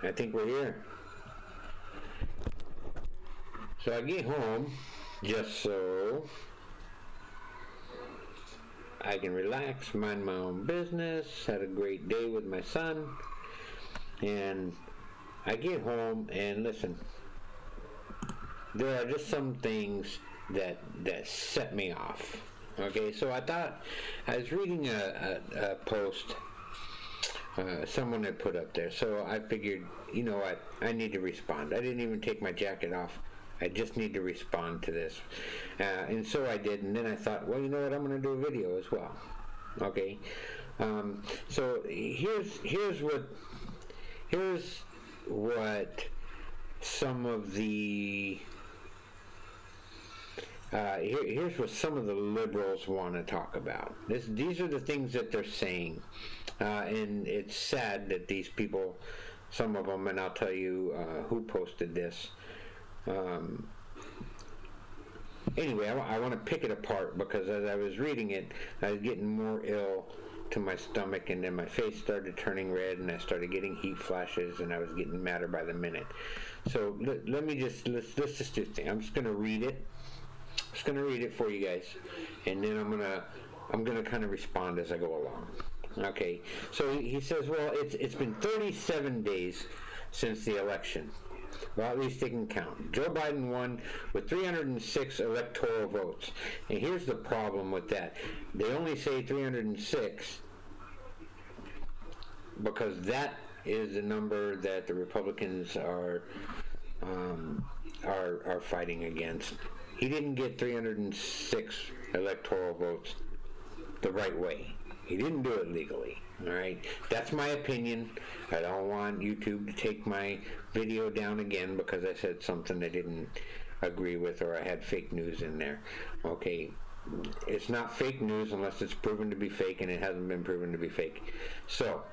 I think we're here. So I get home just so I can relax, mind my own business, had a great day with my son, and I get home and listen, there are just some things that set me off. Okay, so I thought, I was reading a post someone had put up there, so I figured, you know what, I need to respond. I didn't even take my jacket off. I just need to respond to this. And so I did, and then I thought, well, you know what, I'm going to do a video as well. Okay? So here's what some of the here's what some of the liberals want to talk about. These are the things that they're saying, and it's sad that these people, some of them, and I'll tell you who posted this. Anyway, I want to pick it apart because as I was reading it, I was getting more ill to my stomach, and then my face started turning red, and I started getting heat flashes, and I was getting madder by the minute. So let's just do this. I'm just going to read it. I'm just going to read it for you guys, and then I'm gonna kind of respond as I go along. Okay. So he says, well, it's been 37 days since the election. Well, at least they can count. Joe Biden won with 306 electoral votes. And here's the problem with that. They only say 306 because that is the number that the Republicans are fighting against. He didn't get 306 electoral votes the right way. He didn't do it legally. All right, that's my opinion. I don't want YouTube to take my video down again because I said something they didn't agree with, or I had fake news in there. Okay, it's not fake news unless it's proven to be fake, and it hasn't been proven to be fake. So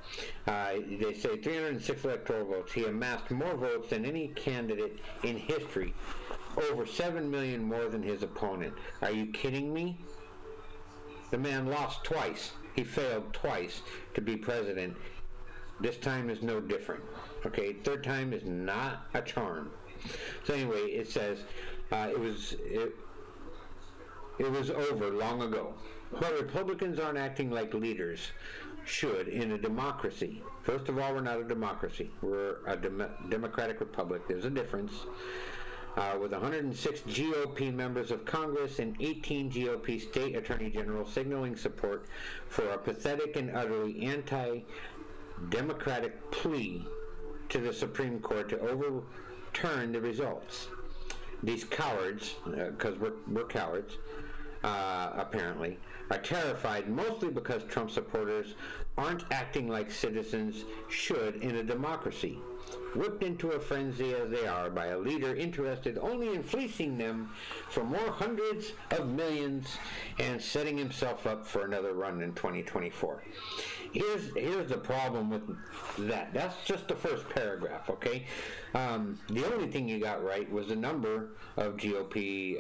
they say 306 electoral votes. He amassed more votes than any candidate in history, over 7 million more than his opponent. Are you kidding me? The man lost twice. He failed twice to be president. This time is no different. Okay, third time is not a charm. So anyway, it says it was over long ago. But Republicans aren't acting like leaders should in a democracy. First of all, we're not a democracy. We're a democratic republic. There's a difference. With 106 GOP members of Congress and 18 GOP state attorney generals signaling support for a pathetic and utterly anti-democratic plea to the Supreme Court to overturn the results. These cowards, because we're cowards, apparently, are terrified mostly because Trump supporters aren't acting like citizens should in a democracy. Whipped into a frenzy as they are by a leader interested only in fleecing them for more hundreds of millions and setting himself up for another run in 2024. Here's the problem with that. That's just the first paragraph, okay? The only thing you got right was the number of GOP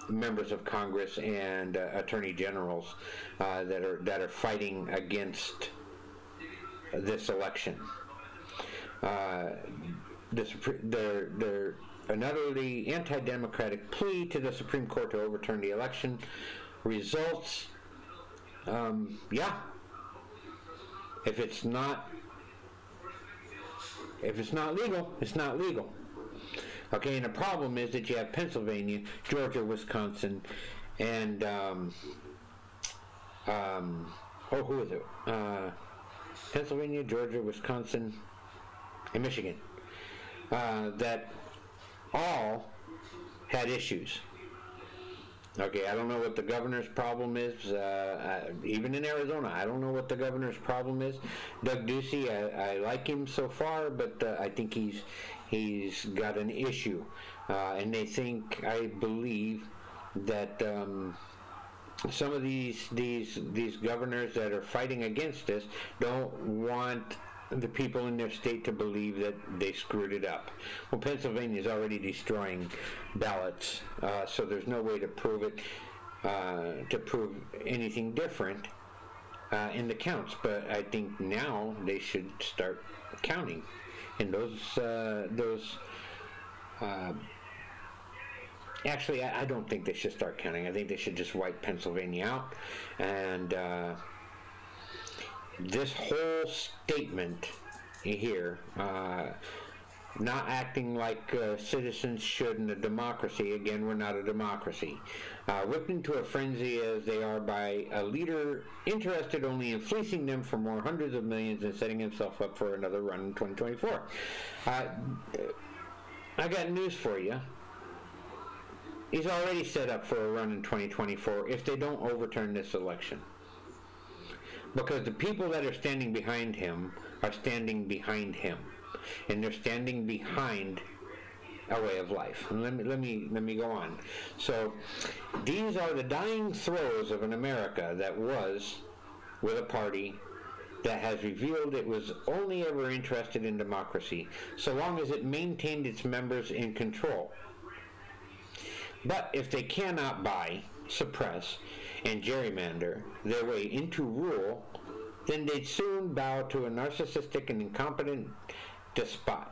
members of Congress and attorney generals that are fighting against this election. They're an utterly anti-democratic plea to the Supreme Court to overturn the election results. If it's not legal, it's not legal. Okay, and the problem is that you have Pennsylvania, Georgia, Wisconsin, and who is it? Pennsylvania, Georgia, Wisconsin, and Michigan, that all had issues. Okay, I don't know what the governor's problem is. Even in Arizona, I don't know what the governor's problem is. Doug Ducey, I like him so far, but I think he's got an issue, and I believe that some of these governors that are fighting against this don't want the people in their state to believe that they screwed it up. Well, Pennsylvania is already destroying ballots, so there's no way to prove it, to prove anything different in the counts. But I think now they should start counting and those. Actually, I don't think they should start counting. I think they should just wipe Pennsylvania out. And this whole statement here, not acting like citizens should in a democracy. Again, we're not a democracy. Whipped into a frenzy as they are by a leader interested only in fleecing them for more hundreds of millions and setting himself up for another run in 2024. I got news for you. He's already set up for a run in 2024 if they don't overturn this election. Because the people that are standing behind him are standing behind him. And they're standing behind a way of life. And let me go on. So these are the dying throes of an America that was with a party that has revealed it was only ever interested in democracy so long as it maintained its members in control. But if they cannot buy, suppress, and gerrymander their way into rule, then they'd soon bow to a narcissistic and incompetent despot,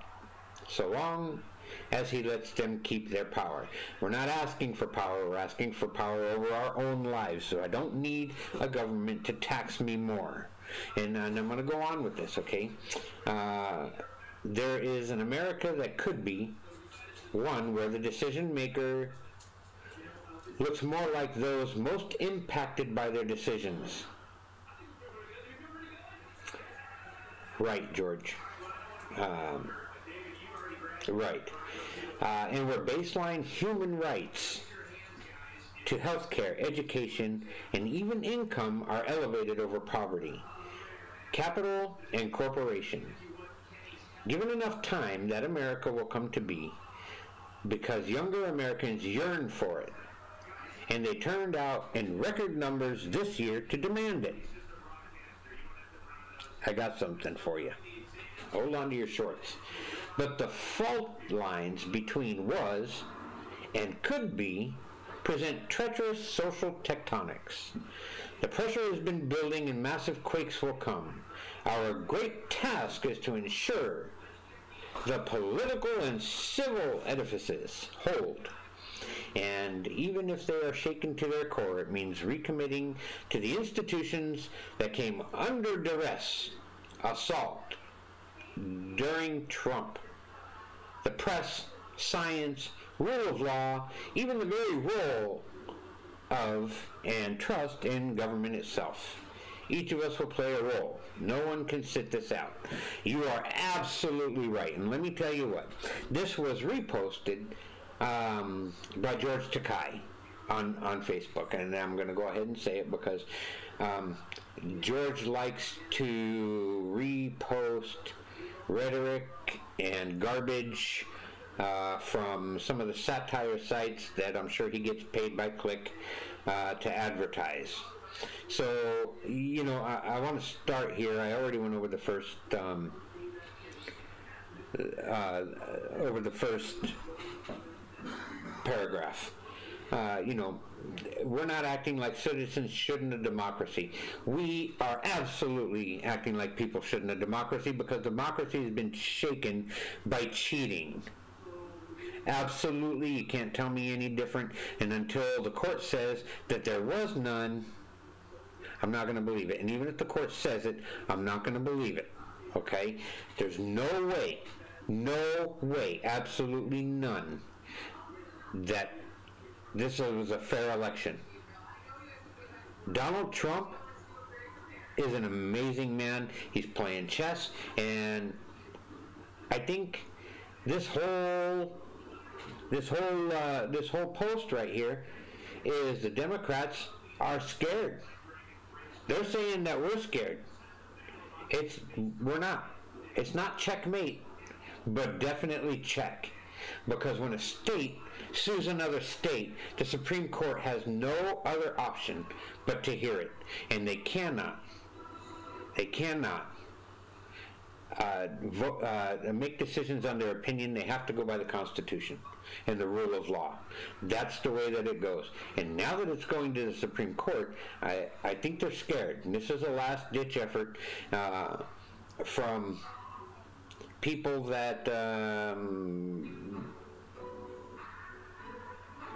so long as he lets them keep their power. We're not asking for power, we're asking for power over our own lives, so I don't need a government to tax me more. And I'm going to go on with this, okay? There is an America that could be one where the decision maker looks more like those most impacted by their decisions. Right, George. Right. And where baseline human rights to healthcare, education, and even income are elevated over poverty, capital, and corporation. Given enough time, that America will come to be because younger Americans yearn for it. And they turned out in record numbers this year to demand it. I got something for you. Hold on to your shorts. But the fault lines between was and could be present treacherous social tectonics. The pressure has been building and massive quakes will come. Our great task is to ensure the political and civil edifices hold. And even if they are shaken to their core, it means recommitting to the institutions that came under duress, assault, during Trump. The press, science, rule of law, even the very role of and trust in government itself. Each of us will play a role. No one can sit this out. You are absolutely right. And let me tell you what. This was reposted by George Takei on Facebook, and I'm going to go ahead and say it because George likes to repost rhetoric and garbage from some of the satire sites that I'm sure he gets paid by click to advertise. So, you know, I want to start here. I already went over the first paragraph. You know, we're not acting like citizens should in a democracy. We are absolutely acting like people should in a democracy because democracy has been shaken by cheating. Absolutely, you can't tell me any different. And until the court says that there was none, I'm not going to believe it. And even if the court says it, I'm not going to believe it. Okay? There's no way, absolutely none, that this was a fair election. Donald Trump is an amazing man. He's playing chess, and I think this whole post right here is the Democrats are scared. They're saying that we're scared. We're not. It's not checkmate, but definitely check. Because when a state sues another state, the Supreme Court has no other option but to hear it. And they cannot make decisions on their opinion. They have to go by the Constitution and the rule of law. That's the way that it goes. And now that it's going to the Supreme Court, I think they're scared. And this is a last-ditch effort from people that,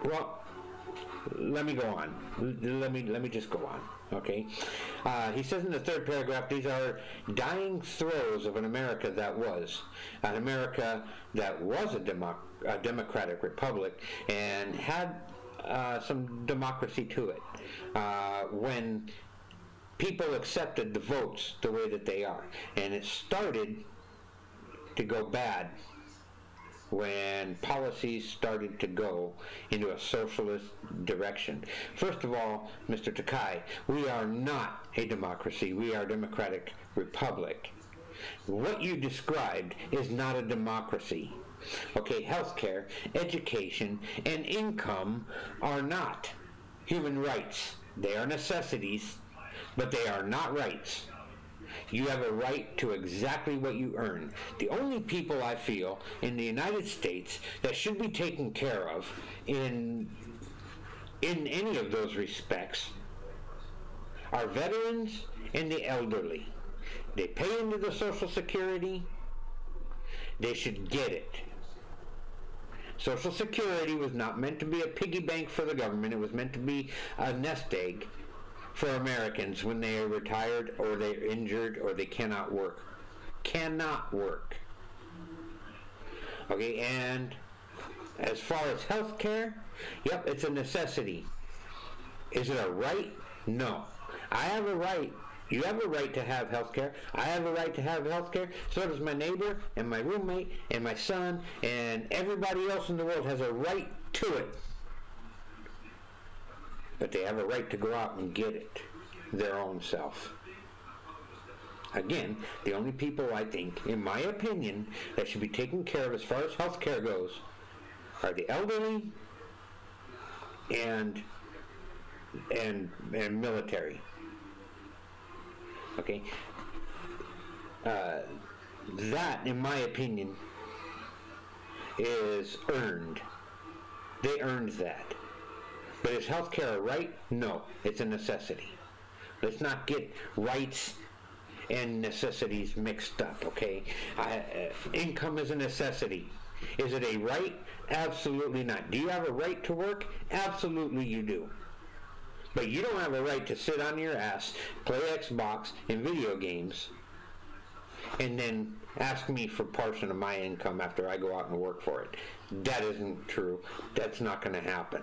well, let me go on. Let me just go on. Okay. He says in the third paragraph, these are dying throes of an America that was a democratic republic and had some democracy to it. When people accepted the votes the way that they are, and it started to go bad when policies started to go into a socialist direction. First of all, Mr. Takai, we are not a democracy. We are a democratic republic. What you described is not a democracy. Okay, healthcare, education, and income are not human rights. They are necessities, but they are not rights. You have a right to exactly what you earn. The only people I feel in the United States that should be taken care of in any of those respects are veterans and the elderly. They pay into the Social Security. They should get it. Social Security was not meant to be a piggy bank for the government. It was meant to be a nest egg for Americans when they are retired or they're injured or they cannot work. Cannot work. Okay, and as far as health care, yep, it's a necessity. Is it a right? No. I have a right. You have a right to have health care. I have a right to have health care. So does my neighbor and my roommate and my son, and everybody else in the world has a right to it. But they have a right to go out and get it their own self. Again, the only people I think, in my opinion, that should be taken care of as far as health care goes are the elderly and military. Okay? That, in my opinion, is earned. They earned that. But is health care a right? No, it's a necessity. Let's not get rights and necessities mixed up, okay? Income is a necessity. Is it a right? Absolutely not. Do you have a right to work? Absolutely you do. But you don't have a right to sit on your ass, play Xbox and video games, and then ask me for a portion of my income after I go out and work for it. That isn't true. That's not going to happen.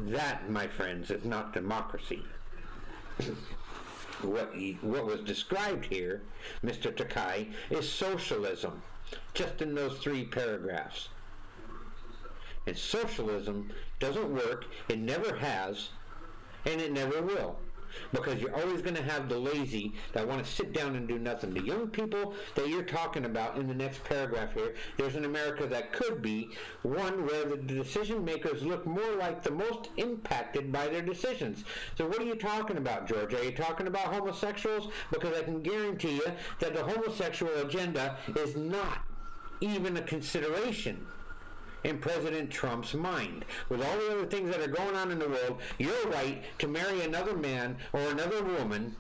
That, my friends, is not democracy. What was described here, Mr. Takai, is socialism, just in those 3 paragraphs. And socialism doesn't work, it never has, and it never will. Because you're always going to have the lazy that want to sit down and do nothing. The young people that you're talking about in the next paragraph here, there's an America that could be one where the decision makers look more like the most impacted by their decisions. So what are you talking about, George? Are you talking about homosexuals? Because I can guarantee you that the homosexual agenda is not even a consideration in President Trump's mind. With all the other things that are going on in the world, your right to marry another man or another woman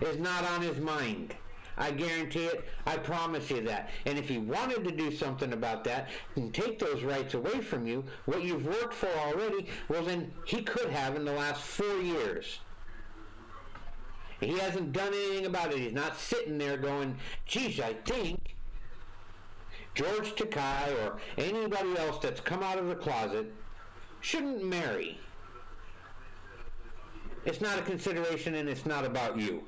is not on his mind. I guarantee it. I promise you that. And if he wanted to do something about that and take those rights away from you, what you've worked for already, well then he could have in the last 4 years. He hasn't done anything about it. He's not sitting there going, geez, I think George Takai or anybody else that's come out of the closet shouldn't marry. It's not a consideration and it's not about you.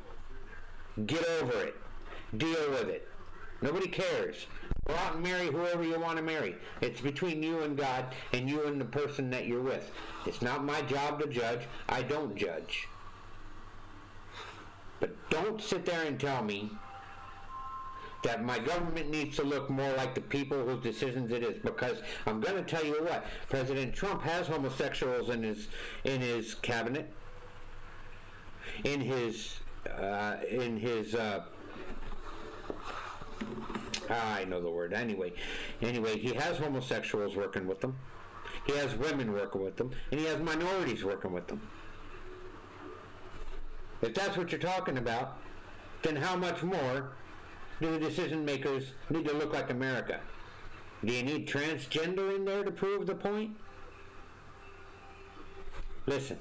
Get over it. Deal with it. Nobody cares. Go out and marry whoever you want to marry. It's between you and God and you and the person that you're with. It's not my job to judge. I don't judge. But don't sit there and tell me that my government needs to look more like the people whose decisions it is, because I'm going to tell you what, President Trump has homosexuals in his cabinet, in his I know the word. Anyway, he has homosexuals working with them. He has women working with them, and he has minorities working with them. If that's what you're talking about, then how much more do the decision makers need to look like America? Do you need transgender in there to prove the point? Listen,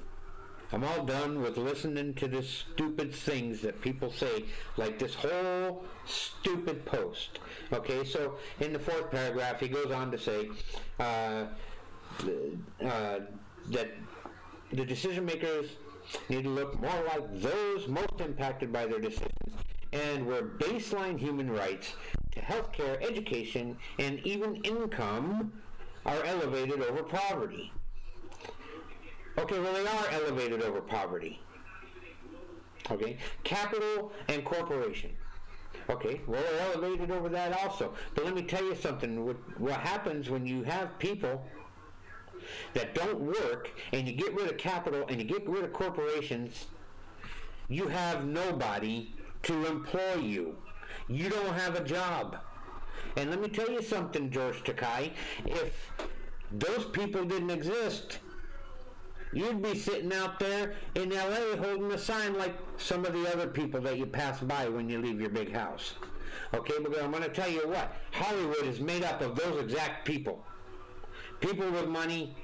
I'm all done with listening to the stupid things that people say, like this whole stupid post. Okay, so in the 4th paragraph, he goes on to say that the decision makers need to look more like those most impacted by their decisions, and where baseline human rights to healthcare, education, and even income are elevated over poverty. Okay, well, they are elevated over poverty. Okay, capital and corporation. Okay, well, they're elevated over that also. But let me tell you something. What happens when you have people that don't work, and you get rid of capital and you get rid of corporations, you have nobody to employ you. You don't have a job. And let me tell you something, George Takei, if those people didn't exist, you'd be sitting out there in LA holding a sign like some of the other people that you pass by when you leave your big house. Okay, but I'm going to tell you what, Hollywood is made up of those exact people. People with money,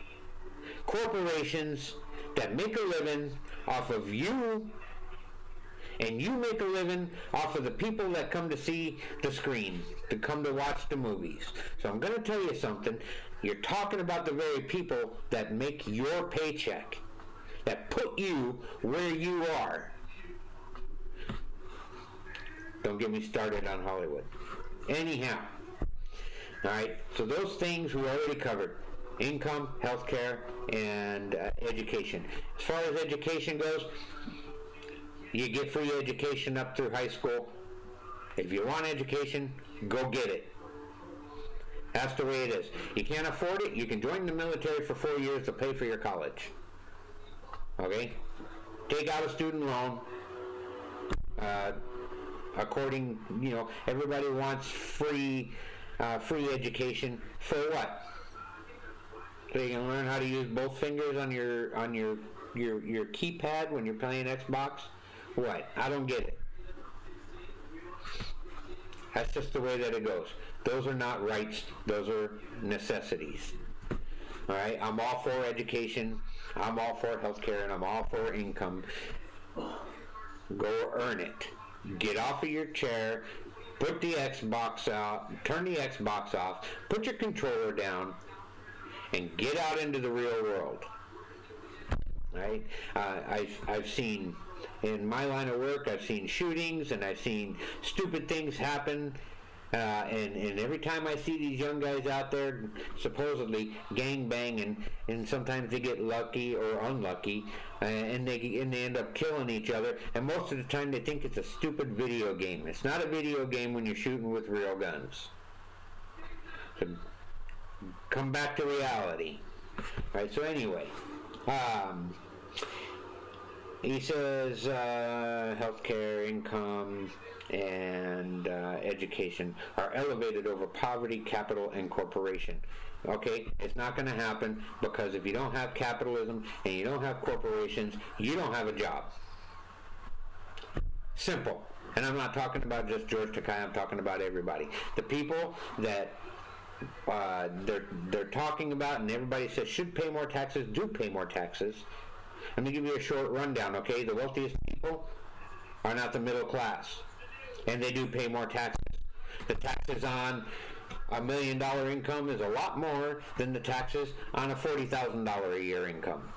corporations that make a living off of you, and you make a living off of the people that come to see the screen, to come to watch the movies. So I'm going to tell you something. You're talking about the very people that make your paycheck, that put you where you are. Don't get me started on Hollywood. Anyhow, all right, so those things we already covered. Income, healthcare, and education. As far as education goes, you get free education up through high school. If you want education, go get it. That's the way it is. You can't afford it, you can join the military for 4 years to pay for your college. Okay? Take out a student loan. According, everybody wants free education. For what? So you can learn how to use both fingers on your keypad when you're playing Xbox? What? I don't get it. That's just the way that it goes. Those are not rights. Those are necessities. All right? I'm all for education. I'm all for healthcare, and I'm all for income. Go earn it. Get off of your chair. Put the Xbox out. Turn the Xbox off. Put your controller down. And get out into the real world. Right? I've seen, in my line of work, I've seen shootings and I've seen stupid things happen. And every time I see these young guys out there supposedly gang banging, and sometimes they get lucky or unlucky, and they end up killing each other. And most of the time they think it's a stupid video game. It's not a video game when you're shooting with real guns. So, come back to reality. Right, so anyway, he says healthcare, income, and education are elevated over poverty, capital, and corporation. Okay, it's not going to happen, because if you don't have capitalism and you don't have corporations, you don't have a job. Simple. And I'm not talking about just George Takei, I'm talking about everybody. The people that they're talking about, and everybody says should pay more taxes, do pay more taxes. Let me give you a short rundown, okay? The wealthiest people are not the middle class, and they do pay more taxes. The taxes on $1 million income is a lot more than the taxes on a $40,000 a year income.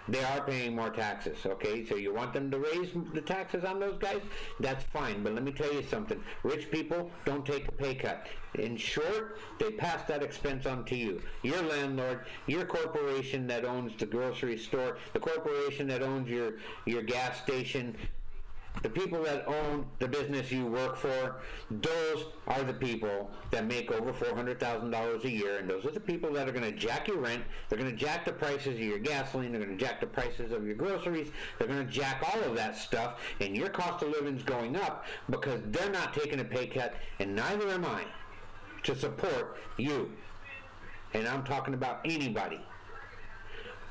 They are paying more taxes, okay? So you want them to raise the taxes on those guys? That's fine, but let me tell you something. Rich people don't take a pay cut. In short, they pass that expense on to you. Your landlord, your corporation that owns the grocery store, the corporation that owns your gas station, the people that own the business you work for, those are the people that make over $400,000 a year, and those are the people that are going to jack your rent, they're going to jack the prices of your gasoline, they're going to jack the prices of your groceries, they're going to jack all of that stuff, and your cost of living is going up because they're not taking a pay cut, and neither am I, to support you. And I'm talking about anybody.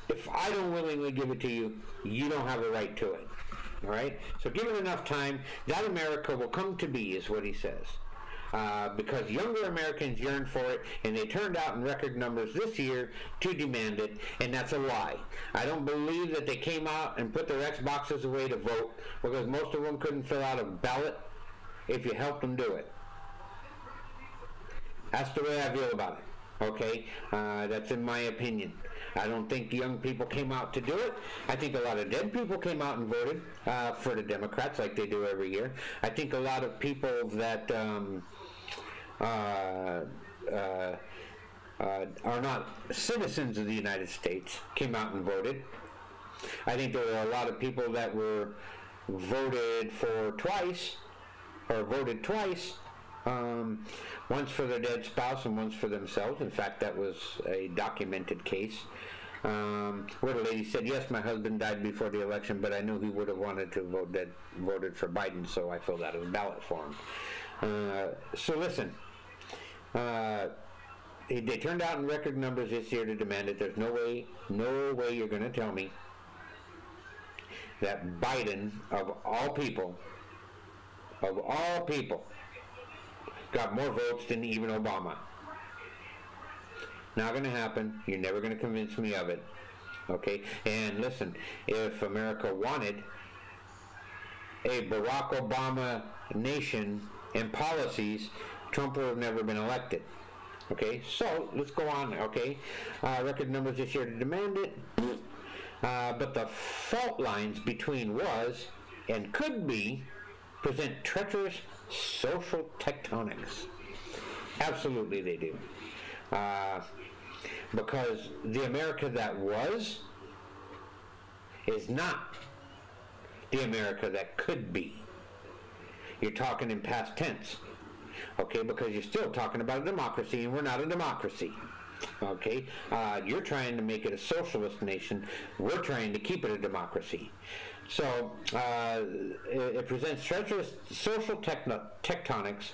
If I don't willingly give it to you, you don't have a right to it. All right? So give it enough time. That America will come to be, is what he says. because younger Americans yearn for it, and they turned out in record numbers this year to demand it, and that's a lie. I don't believe that they came out and put their Xboxes away to vote, because most of them couldn't fill out a ballot if you helped them do it. That's the way I feel about it. Okay? That's in my opinion. I don't think young people came out to do it. I think a lot of dead people came out and voted for the Democrats like they do every year. I think a lot of people that are not citizens of the United States came out and voted. I think there were a lot of people that were voted for twice, or voted twice, once for their dead spouse and once for themselves. In fact, that was a documented case, where the lady said, yes, my husband died before the election, but I knew he would have wanted to voted for Biden, so I filled out a ballot for him. So listen, they turned out in record numbers this year to demand it. There's no way you're going to tell me that Biden, of all people, got more votes than even Obama. Not going to happen. You're never going to convince me of it. Okay? And listen, if America wanted a Barack Obama nation and policies, Trump would have never been elected. Okay? So, let's go on. Okay? Record numbers this year to demand it. But the fault lines between was and could be present treacherous social tectonics. Absolutely they do. Because the America that was is not the America that could be. You're talking in past tense. Okay, because you're still talking about a democracy, and we're not a democracy. Okay, you're trying to make it a socialist nation. We're trying to keep it a democracy. So it presents treacherous social tectonics.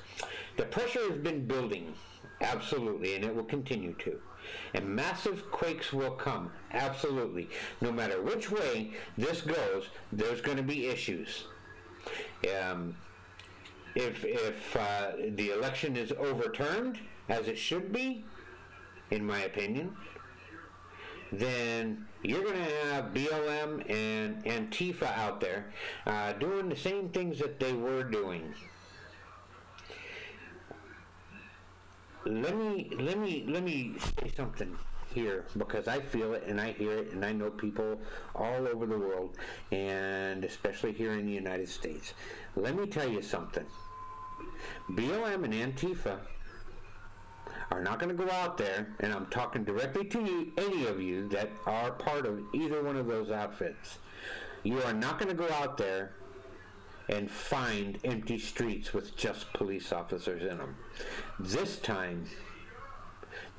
The pressure has been building, absolutely, and it will continue to. And massive quakes will come, absolutely. No matter which way this goes, there's going to be issues. If the election is overturned, as it should be, in my opinion, then you're going to have BLM and Antifa out there doing the same things that they were doing. Let me say something here, because I feel it and I hear it and I know people all over the world, and especially here in the United States. Let me tell you something. BLM and Antifa are not going to go out there, and I'm talking directly to you, any of you that are part of either one of those outfits. You are not going to go out there and find empty streets with just police officers in them. This time,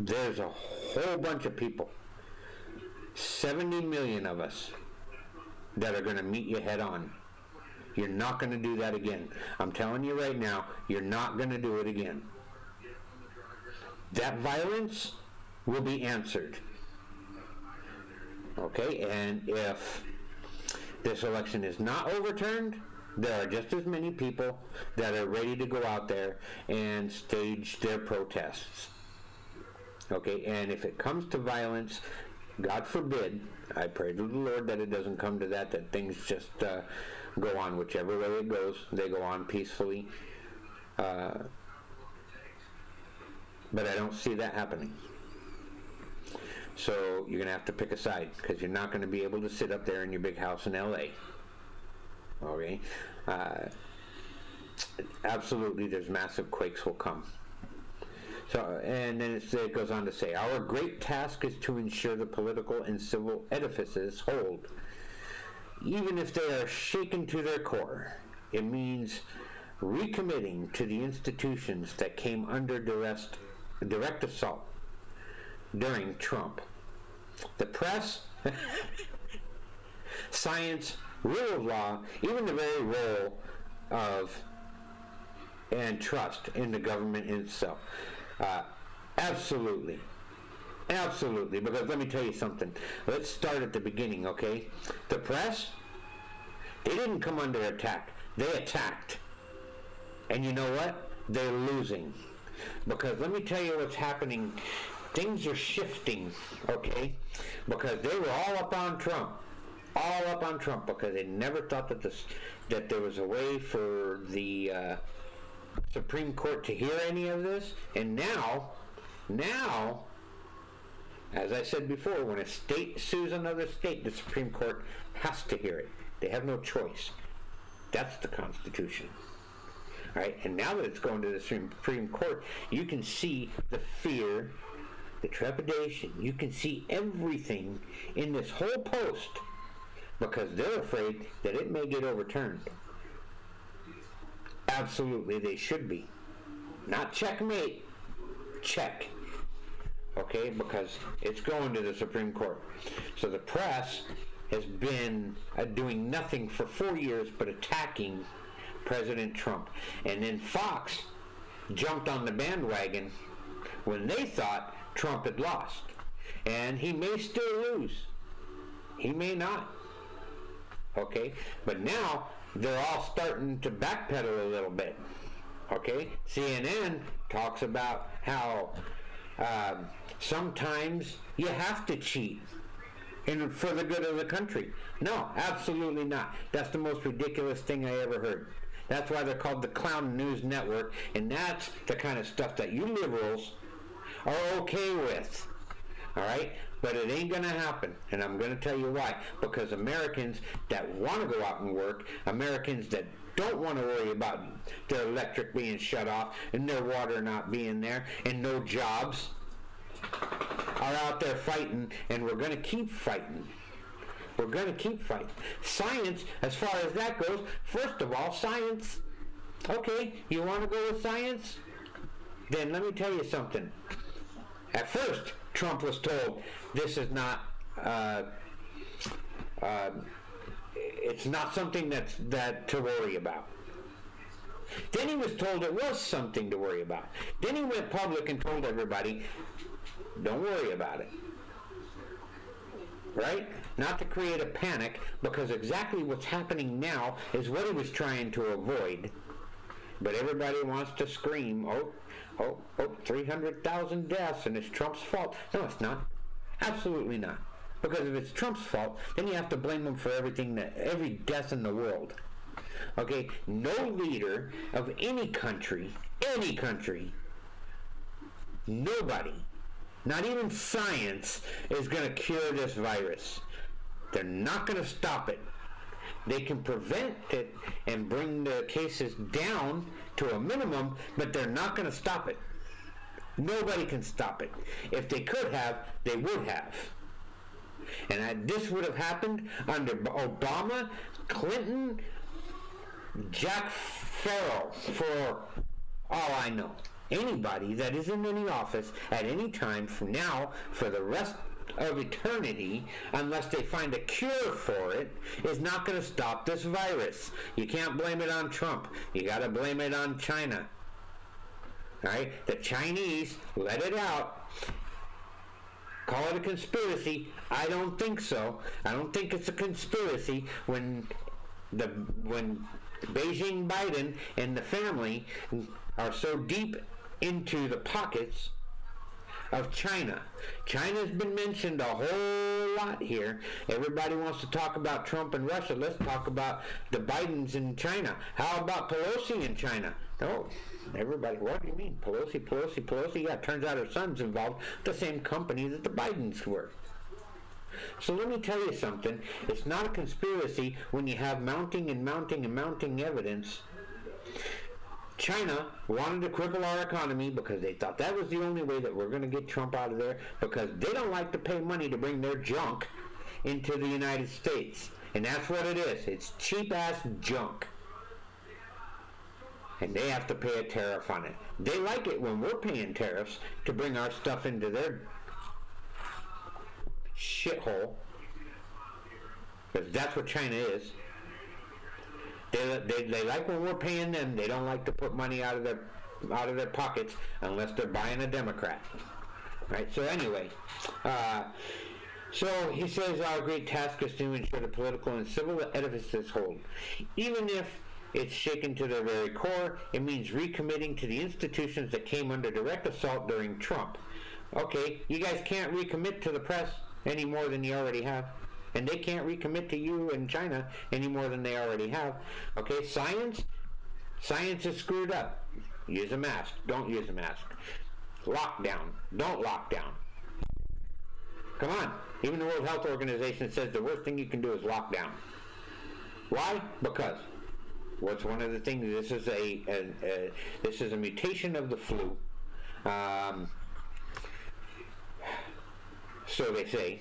there's a whole bunch of people, 70 million of us, that are going to meet you head on. You're not going to do that again. I'm telling you right now, you're not going to do it again. That violence will be answered. Okay, and if this election is not overturned, there are just as many people that are ready to go out there and stage their protests. Okay, and if it comes to violence, God forbid, I pray to the Lord that it doesn't come to that things just go on whichever way it goes. They go on peacefully. But I don't see that happening. So you're going to have to pick a side, because you're not going to be able to sit up there in your big house in L.A. Okay? Absolutely, there's massive quakes will come. So, and then it goes on to say, our great task is to ensure the political and civil edifices hold. Even if they are shaken to their core, it means recommitting to the institutions that came under direct assault during Trump. The press, science, rule of law, even the very role of and trust in the government itself. Absolutely. Absolutely. Because let me tell you something. Let's start at the beginning, okay? The press, they didn't come under attack. They attacked. And you know what? they're losing. Because let me tell you what's happening. Things are shifting, okay? Because they were all up on Trump. All up on Trump because they never thought that there was a way for the Supreme Court to hear any of this. And now, as I said before, when a state sues another state, the Supreme Court has to hear it. They have no choice. That's the Constitution. All right? And now that it's going to the Supreme Court, you can see the fear, the trepidation. You can see everything in this whole post because they're afraid that it may get overturned. Absolutely, they should be. Not checkmate, check. Okay, because it's going to the Supreme Court. So the press has been doing nothing for 4 years but attacking President Trump. And then Fox jumped on the bandwagon when they thought Trump had lost. And he may still lose. He may not. Okay? But now they're all starting to backpedal a little bit. Okay? CNN talks about how sometimes you have to cheat for the good of the country. No, absolutely not. That's the most ridiculous thing I ever heard. That's why they're called the Clown News Network, and that's the kind of stuff that you liberals are okay with. All right? But it ain't going to happen, and I'm going to tell you why. Because Americans that want to go out and work, Americans that don't want to worry about their electric being shut off and their water not being there and no jobs, are out there fighting, and we're going to keep fighting. We're going to keep fighting. Science, as far as that goes, first of all, science. Okay, you want to go with science? Then let me tell you something. At first, Trump was told this is not, it's not something that to worry about. Then he was told it was something to worry about. Then he went public and told everybody, don't worry about it. Right? Not to create a panic, because exactly what's happening now is what he was trying to avoid. But everybody wants to scream, 300,000 deaths, and it's Trump's fault. No, it's not. Absolutely not. Because if it's Trump's fault, then you have to blame him for every death in the world. Okay? No leader of any country, nobody, not even science, is going to cure this virus. They're not going to stop it. They can prevent it and bring the cases down to a minimum, but they're not going to stop it. Nobody can stop it. If they could have, they would have. And this would have happened under Obama, Clinton, Jack Farrell, for all I know. Anybody that is in any office at any time from now for the rest of eternity, unless they find a cure for it, is not going to stop this virus. You can't blame it on Trump. You got to blame it on China. All right? The Chinese let it out. Call it a conspiracy. I don't think so. I don't think it's a conspiracy when Beijing Biden and the family are so deep into the pockets of China. China's been mentioned a whole lot here. Everybody wants to talk about Trump and Russia. Let's talk about the Bidens in China. How about Pelosi in China? No, everybody, what do you mean? Pelosi? Yeah, it turns out her son's involved, the same company that the Bidens were. So let me tell you something. It's not a conspiracy when you have mounting evidence. China wanted to cripple our economy because they thought that was the only way that we're going to get Trump out of there, because they don't like to pay money to bring their junk into the United States. And that's what it is. It's cheap-ass junk. And they have to pay a tariff on it. They like it when we're paying tariffs to bring our stuff into their shithole. Because that's what China is. They like when we're paying them. They don't like to put money out of their pockets unless they're buying a Democrat. Right? So anyway, so he says our great task is to ensure the political and civil edifices hold. Even if It's shaken to their very core. It means recommitting to the institutions that came under direct assault during Trump. Okay, you guys can't recommit to the press any more than you already have. And they can't recommit to you in China any more than they already have. Okay, science is screwed up. Use a mask. Don't use a mask. Lockdown. Don't lock down. Come on. Even the World Health Organization says the worst thing you can do is lock down. Why? Because what's one of the things? This is a mutation of the flu. So they say.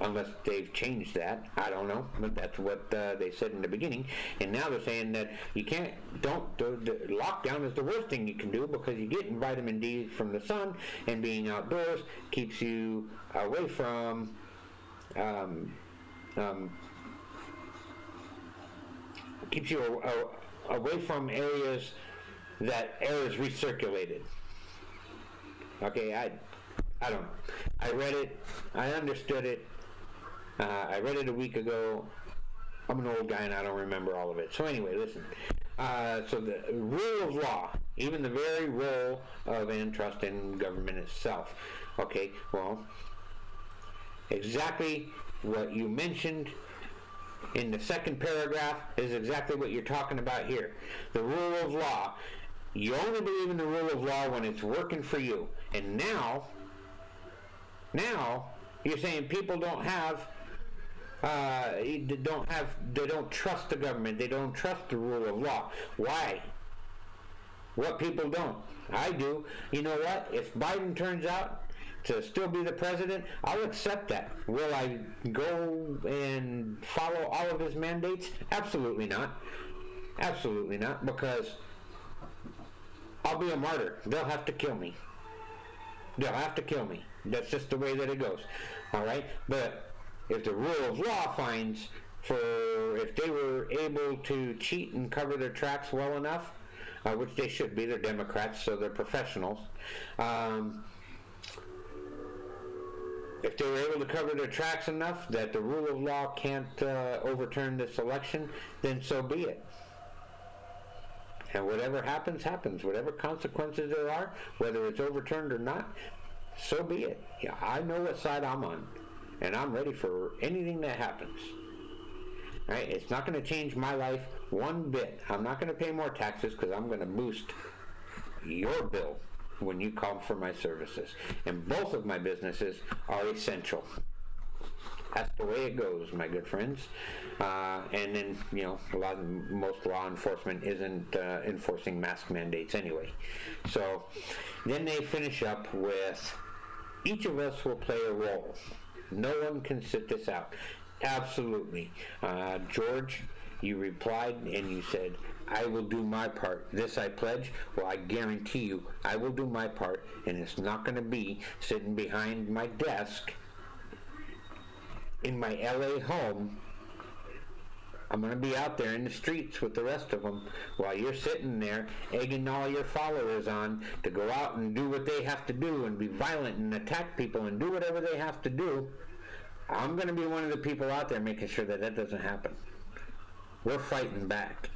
Unless they've changed that, I don't know, but that's what they said in the beginning. And now they're saying that you can't, the lockdown is the worst thing you can do, because you're getting vitamin D from the sun, and being outdoors keeps you away from away from areas that air is recirculated. Okay, I don't know. I read it. I understood it. I read it a week ago. I'm an old guy and I don't remember all of it. So anyway, listen. So the rule of law, even the very role of antitrust in government itself. Okay, well, exactly what you mentioned in the second paragraph is exactly what you're talking about here. The rule of law. You only believe in the rule of law when it's working for you. And now you're saying people don't have, they don't trust the government. They don't trust the rule of law. Why? What people don't? I do. You know what? If Biden turns out to still be the president, I'll accept that. Will I go and follow all of his mandates? Absolutely not. Absolutely not, because I'll be a martyr. They'll have to kill me. They'll have to kill me. That's just the way that it goes. All right? But if the rule of law finds if they were able to cheat and cover their tracks well enough, which they should be, they're Democrats, so they're professionals. If they were able to cover their tracks enough that the rule of law can't overturn this election, then so be it. And whatever happens, happens. Whatever consequences there are, whether it's overturned or not, so be it. Yeah, I know what side I'm on, and I'm ready for anything that happens. Right? It's not going to change my life one bit. I'm not going to pay more taxes because I'm going to boost your bill when you call for my services. And both of my businesses are essential. That's the way it goes, my good friends. And then, most law enforcement isn't enforcing mask mandates anyway. So then they finish up with, each of us will play a role. No one can sit this out. Absolutely. George, you replied and you said, I will do my part. This I pledge. Well, I guarantee you, I will do my part, and it's not going to be sitting behind my desk in my LA home. I'm going to be out there in the streets with the rest of them while you're sitting there egging all your followers on to go out and do what they have to do and be violent and attack people and do whatever they have to do. I'm going to be one of the people out there making sure that that doesn't happen. We're fighting back.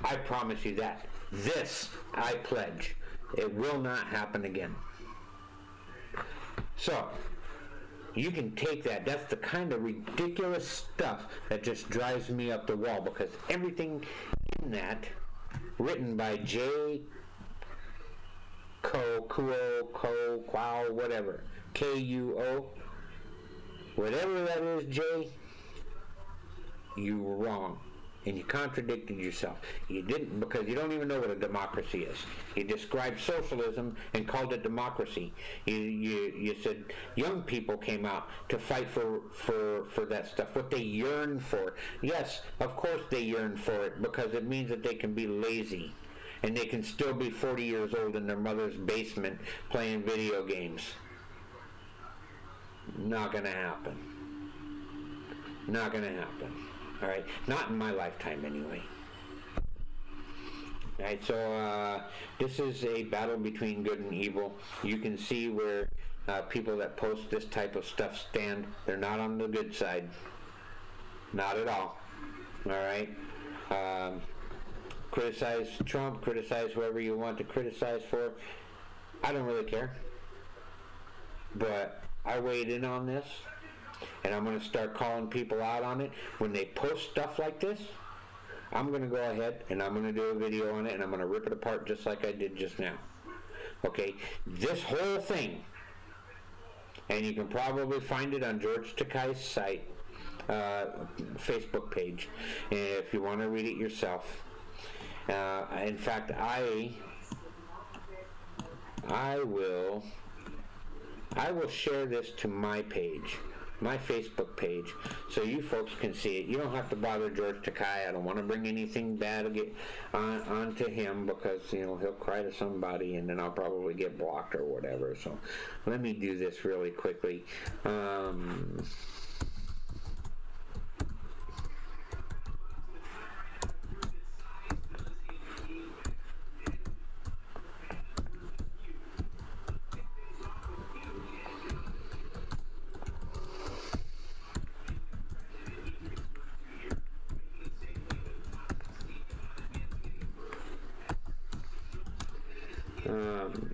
I promise you that. This I pledge. It will not happen again. So, you can take that. That's the kind of ridiculous stuff that just drives me up the wall, because everything in that, written by J. Kuo, whatever, Kuo, whatever that is, Jay, you were wrong. And you contradicted yourself. You didn't, because you don't even know what a democracy is. You described socialism and called it democracy. You said young people came out to fight for that stuff, what they yearn for. Yes, of course they yearn for it, because it means that they can be lazy. And they can still be 40 years old in their mother's basement playing video games. Not going to happen. Not going to happen. All right, not in my lifetime anyway. All right, so this is a battle between good and evil. You can see where people that post this type of stuff stand. They're not on the good side. Not at all. All right. Criticize Trump, criticize whoever you want to criticize for. I don't really care. But I weighed in on this, and I'm going to start calling people out on it. When they post stuff like this, I'm going to go ahead and I'm going to do a video on it, and I'm going to rip it apart just like I did just now. Okay? This whole thing, and you can probably find it on George Takei's site, Facebook page, if you want to read it yourself. In fact, I will share this to my page, my Facebook page, so you folks can see it. You don't have to bother George Takei. I don't want to bring anything bad onto him, because he'll cry to somebody, and then I'll probably get blocked or whatever. So let me do this really quickly.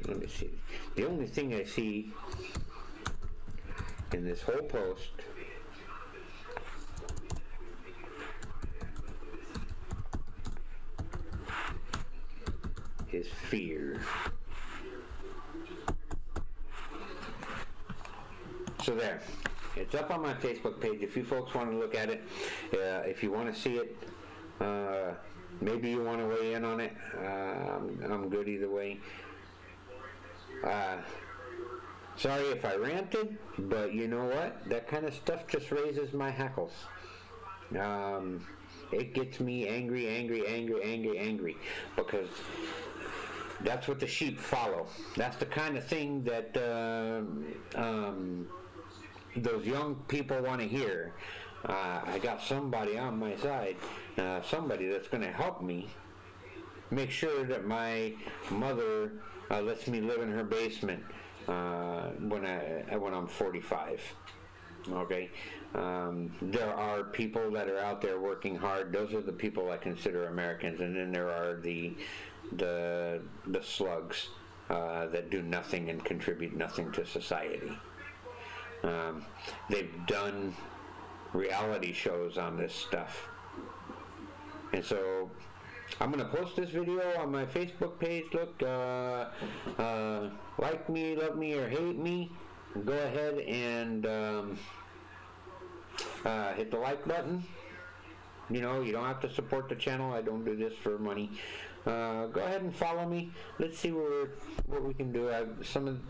Let me see. The only thing I see in this whole post is fear. So there. It's up on my Facebook page if you folks want to look at it. If you want to see it, maybe you want to weigh in on it. I'm good either way. Sorry if I ranted, but you know what? That kind of stuff just raises my hackles. It gets me angry, because that's what the sheep follow. That's the kind of thing that those young people want to hear. I got somebody on my side, somebody that's going to help me make sure that my mother lets me live in her basement when I'm 45. Okay, there are people that are out there working hard. Those are the people I consider Americans, and then there are the slugs that do nothing and contribute nothing to society. They've done reality shows on this stuff, and so I'm going to post this video on my Facebook page. Look, like me, love me, or hate me, go ahead and hit the like button. You don't have to support the channel. I don't do this for money. Go ahead and follow me. Let's see what we can do. Some of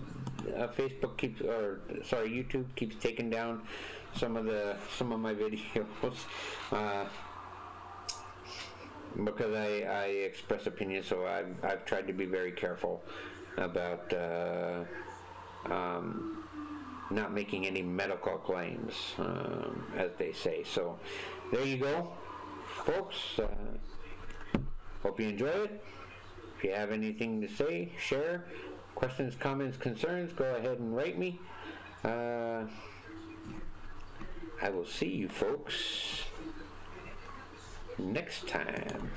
YouTube keeps taking down some of my videos. Because I express opinions, so I've tried to be very careful about not making any medical claims, as they say. So there you go, folks. Hope you enjoy it. If you have anything to say, share, questions, comments, concerns, go ahead and write me. I will see you folks next time.